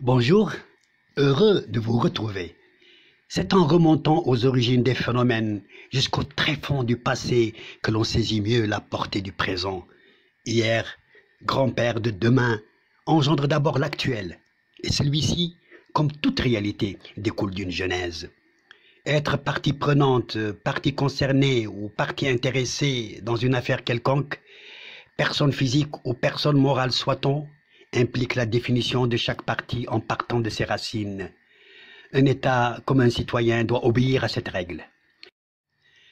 Bonjour, heureux de vous retrouver. C'est en remontant aux origines des phénomènes jusqu'au tréfonds du passé que l'on saisit mieux la portée du présent. Hier, grand-père de demain, engendre d'abord l'actuel, et celui-ci, comme toute réalité, découle d'une genèse. Être partie prenante, partie concernée ou partie intéressée dans une affaire quelconque, personne physique ou personne morale soit-on, implique la définition de chaque partie en partant de ses racines. Un État, comme un citoyen, doit obéir à cette règle.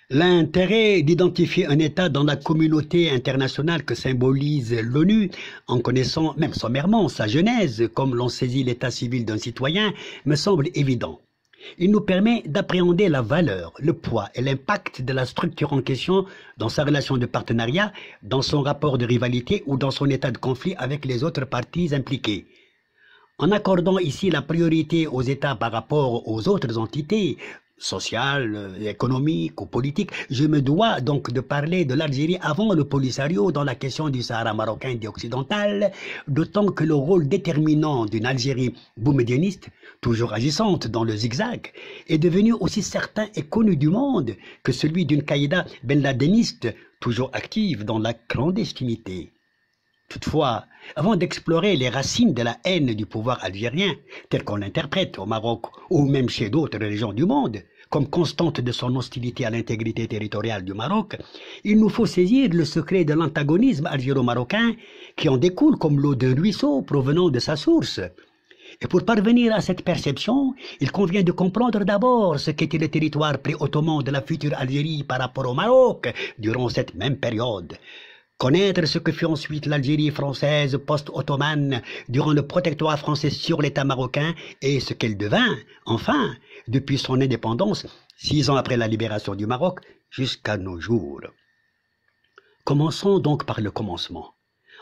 L'intérêt d'identifier un État dans la communauté internationale que symbolise l'ONU, en connaissant même sommairement sa genèse, comme l'on saisit l'état civil d'un citoyen, me semble évident. Il nous permet d'appréhender la valeur, le poids et l'impact de la structure en question dans sa relation de partenariat, dans son rapport de rivalité ou dans son état de conflit avec les autres parties impliquées. En accordant ici la priorité aux États par rapport aux autres entités, sociales, économiques ou politiques, je me dois donc de parler de l'Algérie avant le Polisario dans la question du Sahara marocain dit occidental, d'autant que le rôle déterminant d'une Algérie boumedieniste, toujours agissante dans le zigzag, est devenu aussi certain et connu du monde que celui d'une Qaïda ben ladeniste, toujours active dans la clandestinité. Toutefois, avant d'explorer les racines de la haine du pouvoir algérien, tel qu'on l'interprète au Maroc ou même chez d'autres régions du monde, comme constante de son hostilité à l'intégrité territoriale du Maroc, il nous faut saisir le secret de l'antagonisme algéro-marocain qui en découle comme l'eau d'un ruisseau provenant de sa source. Et pour parvenir à cette perception, il convient de comprendre d'abord ce qu'était le territoire pré-ottoman de la future Algérie par rapport au Maroc durant cette même période. Connaître ce que fut ensuite l'Algérie française post-ottomane durant le protectorat français sur l'État marocain et ce qu'elle devint, enfin, depuis son indépendance, 6 ans après la libération du Maroc, jusqu'à nos jours. Commençons donc par le commencement,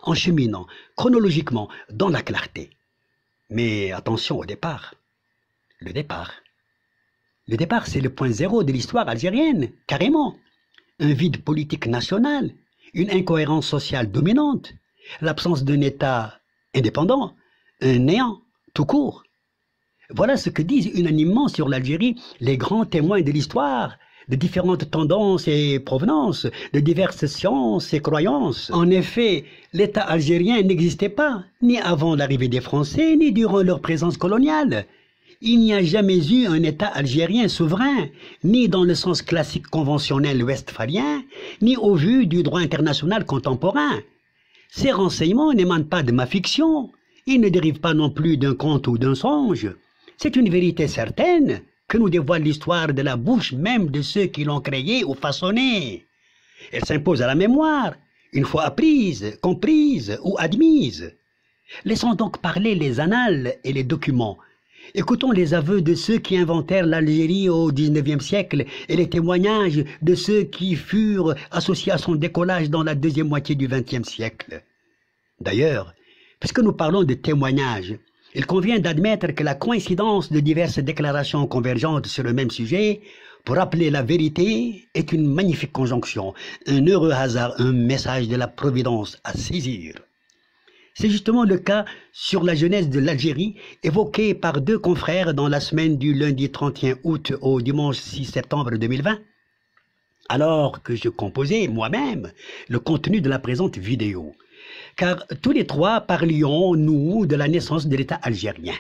en cheminant chronologiquement dans la clarté. Mais attention au départ. Le départ. Le départ, c'est le point zéro de l'histoire algérienne, carrément. Un vide politique national, une incohérence sociale dominante, l'absence d'un État indépendant, un néant, tout court. Voilà ce que disent unanimement sur l'Algérie les grands témoins de l'histoire, de différentes tendances et provenances, de diverses sciences et croyances. En effet, l'État algérien n'existait pas, ni avant l'arrivée des Français, ni durant leur présence coloniale. Il n'y a jamais eu un État algérien souverain, ni dans le sens classique conventionnel westphalien, ni au vu du droit international contemporain. Ces renseignements n'émanent pas de ma fiction, ils ne dérivent pas non plus d'un conte ou d'un songe. C'est une vérité certaine que nous dévoile l'histoire de la bouche même de ceux qui l'ont créée ou façonnée. Elle s'impose à la mémoire, une fois apprise, comprise ou admise. Laissons donc parler les annales et les documents. Écoutons les aveux de ceux qui inventèrent l'Algérie au XIXe siècle et les témoignages de ceux qui furent associés à son décollage dans la deuxième moitié du XXe siècle. D'ailleurs, puisque nous parlons de témoignages, il convient d'admettre que la coïncidence de diverses déclarations convergentes sur le même sujet pour rappeler la vérité est une magnifique conjonction, un heureux hasard, un message de la Providence à saisir. C'est justement le cas sur la genèse de l'Algérie, évoquée par deux confrères dans la semaine du lundi 31 août au dimanche 6 septembre 2020, alors que je composais moi-même le contenu de la présente vidéo. Car tous les trois parlions, nous, de la naissance de l'État algérien.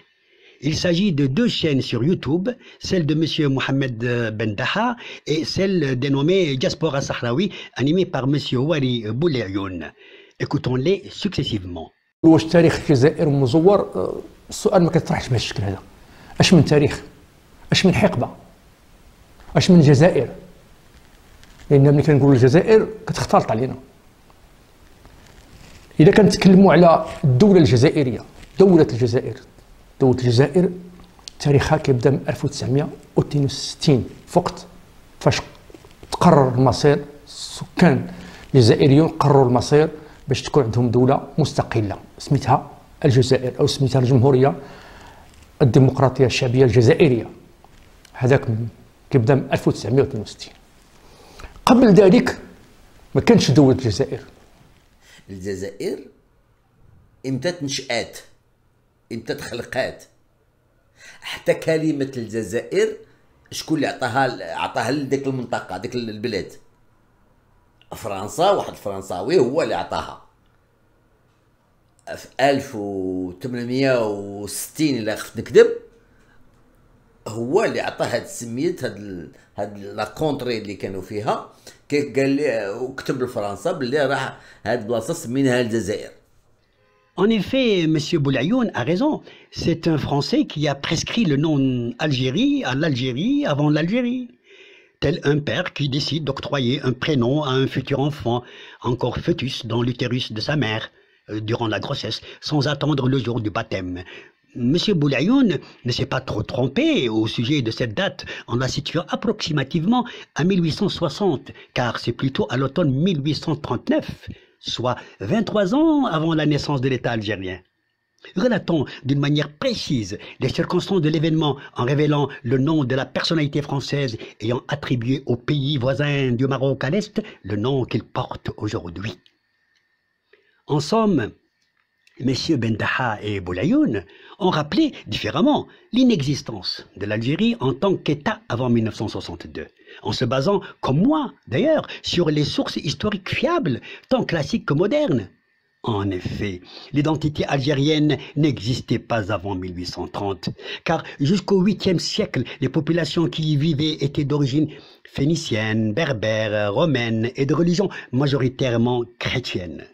Il s'agit de deux chaînes sur YouTube, celle de M. Mohamed Ben Daha et celle dénommée Diaspora Sahraoui, animée par M. Wari Boulayoun. Écoutons-les successivement. واش تاريخ الجزائر مزور؟ السؤال ما كيطرحش بهذا الشكل هذا. اش من تاريخ؟ اش من حقبه؟ اش من جزائر؟ لان ملي كنقولوا الجزائر كتختلط علينا. اذا كنتكلموا على الدوله الجزائريه، دوله الجزائر تاريخها كيبدا من 1962 فقط، فاش تقرر المصير السكان الجزائريون قرروا المصير باش تكون عندهم دولة مستقلة سميتها الجزائر أو سميتها الجمهورية الديمقراطية الشعبية الجزائرية. هذاك كيبدا من 1962. قبل ذلك ما كانش دولة الجزائر. الجزائر امتى تنشأت؟ امتى تخلقات. حتى كلمة الجزائر شكون اللي عطاها لديك المنطقة ديك البلاد؟ فرنسا، واحد فرنساوي هو اللي عطاها في 1860 إلا خفت نكذب، هو اللي عطاه هاد سميت هاد لا كونتري اللي كانوا فيها، قال لي وكتب لفرنسا باللي راه هاد البلاصه سميناها الجزائر. En effet, M. Boulayoun a raison. C'est un Français qui a prescrit le nom Algérie à l'Algérie avant l'Algérie. Tel un père qui décide d'octroyer un prénom à un futur enfant, encore fœtus dans l'utérus de sa mère, durant la grossesse, sans attendre le jour du baptême. M. Boulayoun ne s'est pas trop trompé au sujet de cette date en la situant approximativement à 1860, car c'est plutôt à l'automne 1839, soit 23 ans avant la naissance de l'État algérien. Relatons d'une manière précise les circonstances de l'événement en révélant le nom de la personnalité française ayant attribué au pays voisin du Maroc à l'Est le nom qu'il porte aujourd'hui. En somme, messieurs Bendaha et Boulayoun ont rappelé différemment l'inexistence de l'Algérie en tant qu'État avant 1962, en se basant, comme moi d'ailleurs, sur les sources historiques fiables, tant classiques que modernes. En effet, l'identité algérienne n'existait pas avant 1830, car jusqu'au 8e siècle, les populations qui y vivaient étaient d'origine phénicienne, berbère, romaine et de religion majoritairement chrétienne.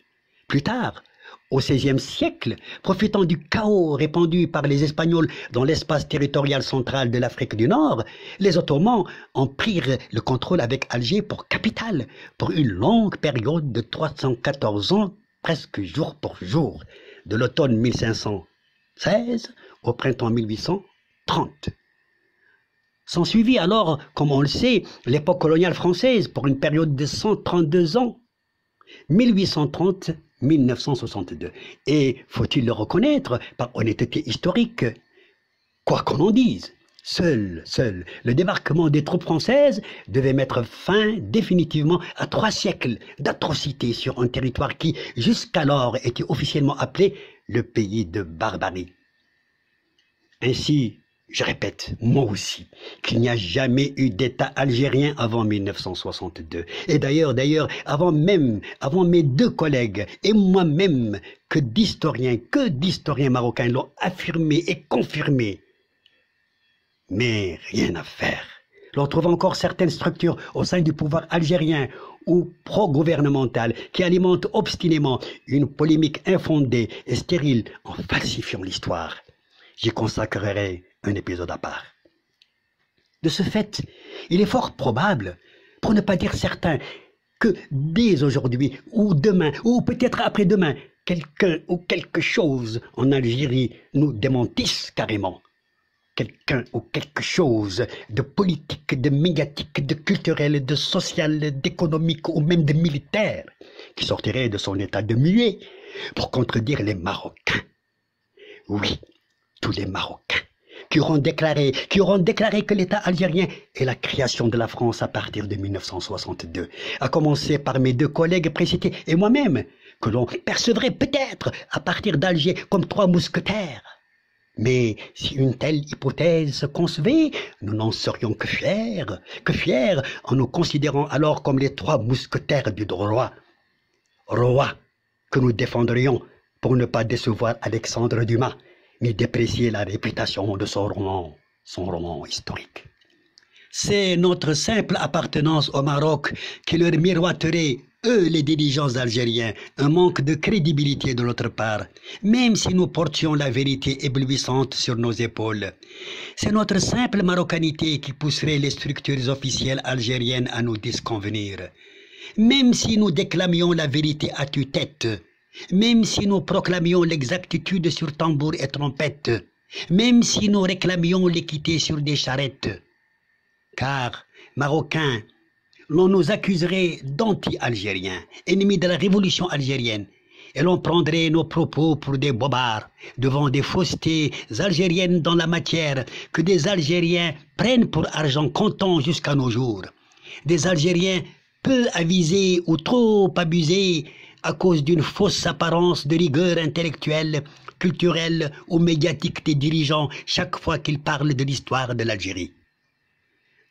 Plus tard, au XVIe siècle, profitant du chaos répandu par les Espagnols dans l'espace territorial central de l'Afrique du Nord, les Ottomans en prirent le contrôle avec Alger pour capitale, pour une longue période de 314 ans, presque jour pour jour, de l'automne 1516 au printemps 1830. S'ensuivit alors, comme on le sait, l'époque coloniale française pour une période de 132 ans, 1830-1962. Et, faut-il le reconnaître, par honnêteté historique, quoi qu'on en dise, seul le débarquement des troupes françaises devait mettre fin définitivement à 3 siècles d'atrocités sur un territoire qui, jusqu'alors, était officiellement appelé le pays de barbarie. Ainsi, je répète, moi aussi, qu'il n'y a jamais eu d'État algérien avant 1962. Et d'ailleurs, avant mes 2 collègues et moi-même, que d'historiens marocains l'ont affirmé et confirmé. Mais rien à faire. L'on trouve encore certaines structures au sein du pouvoir algérien ou pro-gouvernemental qui alimentent obstinément une polémique infondée et stérile en falsifiant l'histoire. J'y consacrerai un épisode à part. De ce fait, il est fort probable, pour ne pas dire certain, que dès aujourd'hui, ou demain, ou peut-être après-demain, quelqu'un ou quelque chose en Algérie nous démentisse carrément. Quelqu'un ou quelque chose de politique, de médiatique, de culturel, de social, d'économique ou même de militaire qui sortirait de son état de muet pour contredire les Marocains. Oui, tous les Marocains qui auront déclaré que l'État algérien est la création de la France à partir de 1962, à commencer par mes 2 collègues précités et moi-même, que l'on percevrait peut-être à partir d'Alger comme 3 mousquetaires. Mais si une telle hypothèse se concevait, nous n'en serions que fiers en nous considérant alors comme les 3 mousquetaires du roi que nous défendrions pour ne pas décevoir Alexandre Dumas, ni déprécier la réputation de son roman historique. C'est notre simple appartenance au Maroc qui leur miroiterait, eux les dirigeants algériens, un manque de crédibilité de notre part, même si nous portions la vérité éblouissante sur nos épaules. C'est notre simple marocanité qui pousserait les structures officielles algériennes à nous disconvenir. Même si nous déclamions la vérité à tue-tête, même si nous proclamions l'exactitude sur tambour et trompette, même si nous réclamions l'équité sur des charrettes. Car, Marocains, l'on nous accuserait d'anti-algériens, ennemis de la révolution algérienne, et l'on prendrait nos propos pour des bobards devant des faussetés algériennes dans la matière que des Algériens prennent pour argent comptant jusqu'à nos jours. Des Algériens peu avisés ou trop abusés à cause d'une fausse apparence de rigueur intellectuelle culturelle ou médiatique des dirigeants chaque fois qu'ils parlent de l'histoire de l'Algérie.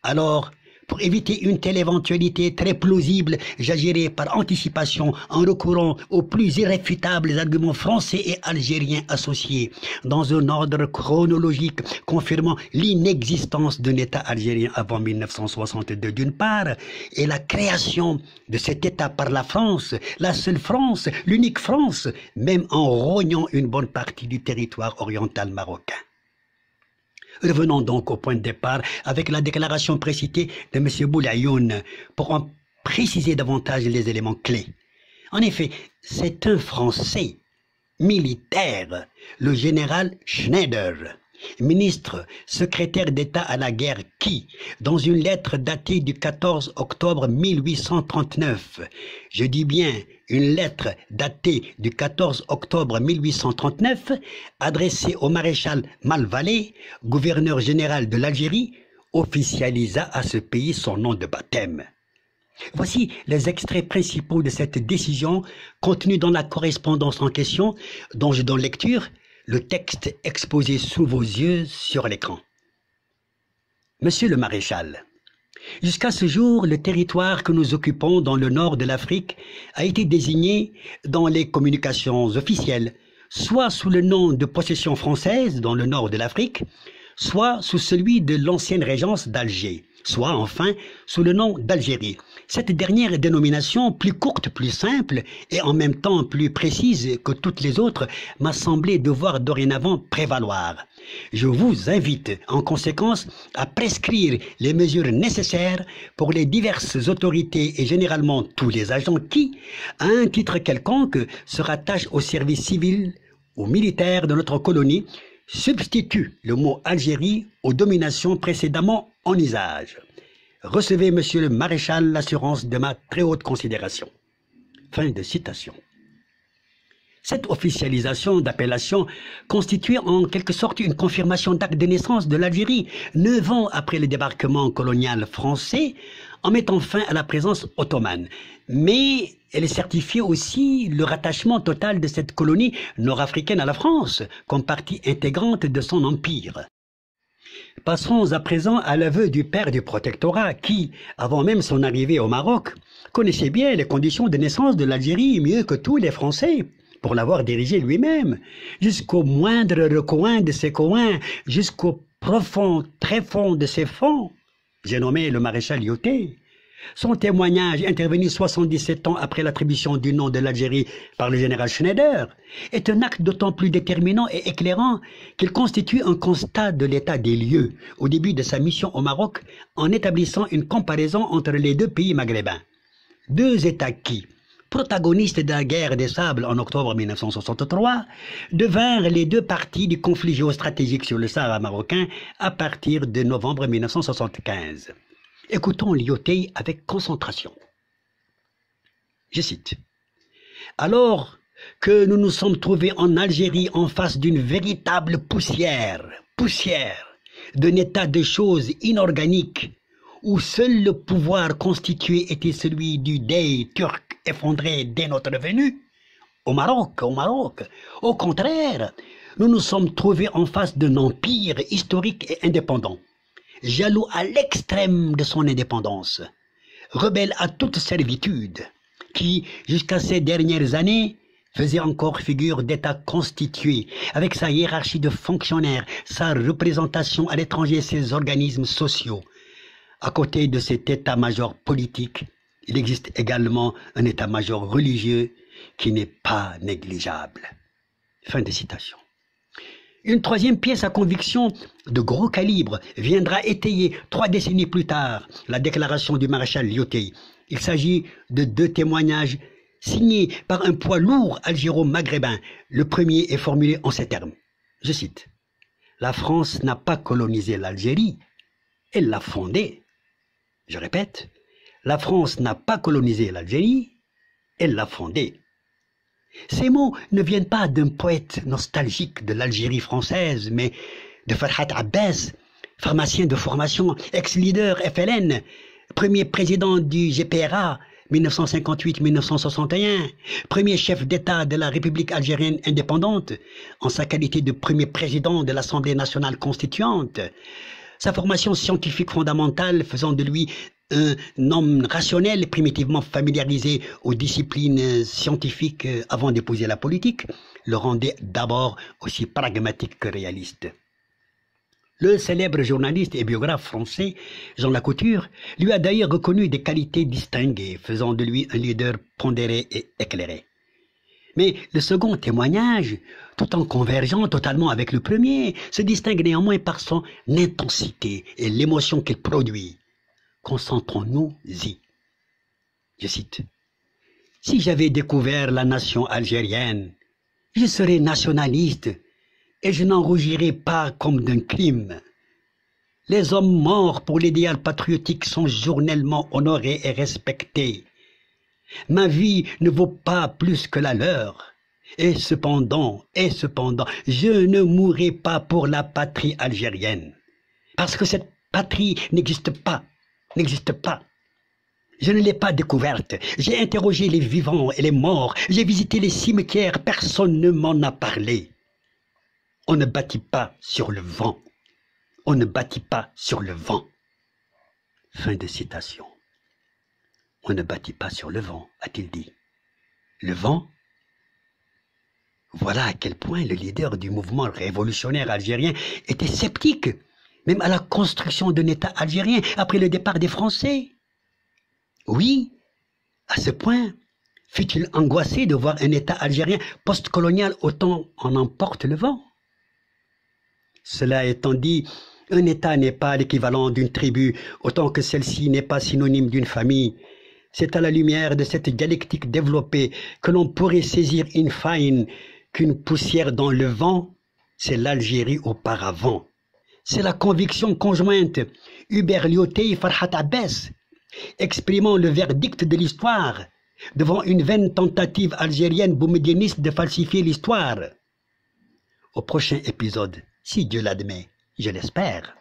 Alors, pour éviter une telle éventualité très plausible, j'agirai par anticipation en recourant aux plus irréfutables arguments français et algériens associés, dans un ordre chronologique confirmant l'inexistence d'un État algérien avant 1962 d'une part, et la création de cet État par la France, la seule France, l'unique France, même en rognant une bonne partie du territoire oriental marocain. Revenons donc au point de départ avec la déclaration précitée de M. Boulayoun pour en préciser davantage les éléments clés. En effet, c'est un Français militaire, le général Schneider, ministre, secrétaire d'État à la guerre qui, dans une lettre datée du 14 octobre 1839, je dis bien une lettre datée du 14 octobre 1839, adressée au maréchal Malvalé, gouverneur général de l'Algérie, officialisa à ce pays son nom de baptême. Voici les extraits principaux de cette décision contenus dans la correspondance en question, dont je donne lecture, le texte exposé sous vos yeux sur l'écran. Monsieur le maréchal, jusqu'à ce jour, le territoire que nous occupons dans le nord de l'Afrique a été désigné dans les communications officielles, soit sous le nom de possession française dans le nord de l'Afrique, soit sous celui de l'ancienne régence d'Alger, soit enfin sous le nom d'Algérie. Cette dernière dénomination, plus courte, plus simple et en même temps plus précise que toutes les autres, m'a semblé devoir dorénavant prévaloir. Je vous invite en conséquence à prescrire les mesures nécessaires pour les diverses autorités et généralement tous les agents qui, à un titre quelconque, se rattachent au service civil ou militaire de notre colonie, substituent le mot Algérie aux dominations précédemment en usage. Recevez, monsieur le maréchal, l'assurance de ma très haute considération. Fin de citation. Cette officialisation d'appellation constituait en quelque sorte une confirmation d'acte de naissance de l'Algérie, 9 ans après le débarquement colonial français, en mettant fin à la présence ottomane. Mais elle certifiait aussi le rattachement total de cette colonie nord-africaine à la France, comme partie intégrante de son empire. Passons à présent à l'aveu du père du protectorat qui, avant même son arrivée au Maroc, connaissait bien les conditions de naissance de l'Algérie mieux que tous les Français, pour l'avoir dirigé lui-même, jusqu'au moindre recoin de ses coins, jusqu'au profond tréfonds de ses fonds. J'ai nommé le maréchal Lyautey. Son témoignage, intervenu 77 ans après l'attribution du nom de l'Algérie par le général Schneider, est un acte d'autant plus déterminant et éclairant qu'il constitue un constat de l'état des lieux au début de sa mission au Maroc en établissant une comparaison entre les deux pays maghrébins. Deux États qui, protagonistes de la guerre des sables en octobre 1963, devinrent les deux parties du conflit géostratégique sur le Sahara marocain à partir de novembre 1975. Écoutons Lyautey avec concentration. Je cite. « Alors que nous nous sommes trouvés en Algérie en face d'une véritable poussière d'un état de choses inorganiques, où seul le pouvoir constitué était celui du Dey turc effondré dès notre venue, au Maroc, au contraire, nous nous sommes trouvés en face d'un empire historique et indépendant, jaloux à l'extrême de son indépendance, rebelle à toute servitude, qui, jusqu'à ces dernières années, faisait encore figure d'État constitué, avec sa hiérarchie de fonctionnaires, sa représentation à l'étranger, ses organismes sociaux. À côté de cet état-major politique, il existe également un état-major religieux qui n'est pas négligeable. » Fin de citation. Une troisième pièce à conviction de gros calibre viendra étayer 3 décennies plus tard la déclaration du maréchal Lyautey. Il s'agit de 2 témoignages signés par un poids lourd algéro-maghrébin. Le premier est formulé en ces termes. Je cite. « La France n'a pas colonisé l'Algérie, elle l'a fondée. » Je répète, la France n'a pas colonisé l'Algérie, elle l'a fondée. Ces mots ne viennent pas d'un poète nostalgique de l'Algérie française, mais de Farhat Abbas, pharmacien de formation, ex-leader FLN, premier président du GPRA, 1958-1961, premier chef d'État de la République algérienne indépendante, en sa qualité de premier président de l'Assemblée nationale constituante, sa formation scientifique fondamentale faisant de lui un homme rationnel primitivement familiarisé aux disciplines scientifiques avant d'épouser la politique, le rendait d'abord aussi pragmatique que réaliste. Le célèbre journaliste et biographe français Jean Lacouture lui a d'ailleurs reconnu des qualités distinguées, faisant de lui un leader pondéré et éclairé. Mais le second témoignage, tout en convergeant totalement avec le premier, se distingue néanmoins par son intensité et l'émotion qu'il produit. Concentrons-nous-y. Je cite. « Si j'avais découvert la nation algérienne, je serais nationaliste et je n'en rougirais pas comme d'un crime. Les hommes morts pour l'idéal patriotique sont journellement honorés et respectés. Ma vie ne vaut pas plus que la leur. Et cependant, je ne mourrai pas pour la patrie algérienne. Parce que cette patrie n'existe pas. Je ne l'ai pas découverte. J'ai interrogé les vivants et les morts. J'ai visité les cimetières. Personne ne m'en a parlé. On ne bâtit pas sur le vent. On ne bâtit pas sur le vent. » Fin de citation. On ne bâtit pas sur le vent, a-t-il dit. Le vent? Voilà à quel point le leader du mouvement révolutionnaire algérien était sceptique, même à la construction d'un État algérien après le départ des Français. Oui, à ce point fut-il angoissé de voir un État algérien post-colonial autant en emporte le vent. Cela étant dit, un État n'est pas l'équivalent d'une tribu, autant que celle-ci n'est pas synonyme d'une famille. C'est à la lumière de cette dialectique développée que l'on pourrait saisir in fine qu'une poussière dans le vent, c'est l'Algérie auparavant. C'est la conviction conjointe Hubert Lyautey Farhat Abbès, exprimant le verdict de l'histoire devant une vaine tentative algérienne boumedieniste de falsifier l'histoire. Au prochain épisode, si Dieu l'admet, je l'espère.